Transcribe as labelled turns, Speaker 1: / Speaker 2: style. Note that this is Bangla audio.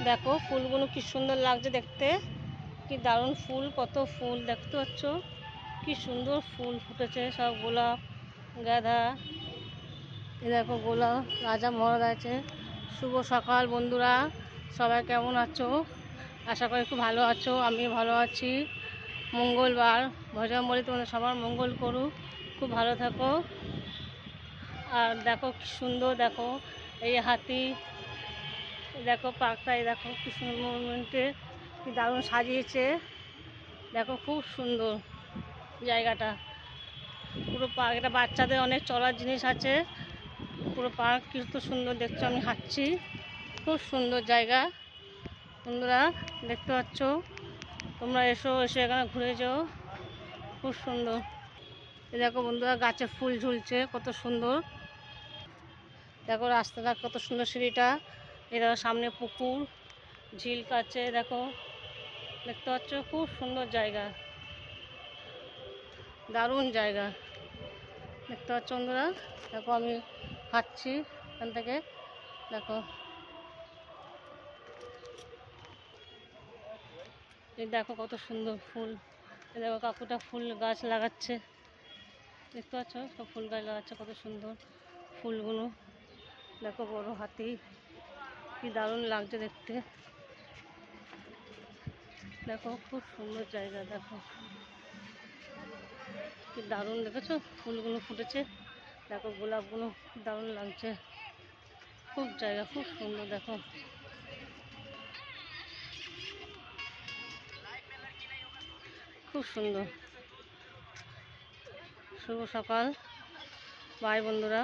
Speaker 1: দেখো ফুলগুলো কি সুন্দর লাগছে দেখতে, কি দারুণ ফুল, কত ফুল দেখতে পাচ্ছ, কি সুন্দর ফুল ফুটেছে, সব গোলাপ গাঁদা। এ দেখো গোলাপ রাজা মহারাজ আছে। শুভ সকাল বন্ধুরা, সবাই কেমন আছো? আশা করি খুব ভালো আছো, আমি ভালো আছি। মঙ্গলবার, ভজন বলি তোমাদের সবার মঙ্গল করুক, খুব ভালো থাকো। আর দেখো কি সুন্দর, দেখো এই হাতি, দেখো পার্কটাই দেখো কি সুন্দর মুভমেন্টে, কি দারুণ সাজিয়েছে। দেখো খুব সুন্দর জায়গাটা, পুরো পার্ক। এটা বাচ্চাদের অনেক চলার জিনিস আছে, পুরো পার্ক কিন্তু সুন্দর দেখছো। আমি হাঁটছি, খুব সুন্দর জায়গা বন্ধুরা, দেখতে পাচ্ছ। তোমরা এসো, এসে এখানে ঘুরে যাও, খুব সুন্দর। দেখো বন্ধুরা, গাছে ফুল ঝুলছে, কত সুন্দর। দেখো রাস্তাটা কত সুন্দর, সিঁড়িটা। এরা সামনে পুকুর, ঝিল কাছে, দেখো দেখতে পাচ্ছ, খুব সুন্দর জায়গা, দারুণ জায়গা দেখতে পাচ্ছ বন্ধুরা। দেখো আমি হাঁটছি এখান থেকে, দেখো এই দেখো কত সুন্দর ফুল। দেখো কাকুটা ফুল গাছ লাগাচ্ছে, দেখতে পাচ্ছ, সব ফুল গাছ লাগাচ্ছে, কত সুন্দর ফুলগুলো। দেখো বড় হাতি, কি দারুণ লাগছে দেখতে। দেখো খুব সুন্দর জায়গা, দেখো কি দারুণ, দেখেছো ফুলগুলো ফুটেছে, দেখো গোলাপগুলো দারুণ লাগছে, খুব জায়গা খুব সুন্দর। দেখো খুব সুন্দর। শুভ সকাল, বাই বন্ধুরা।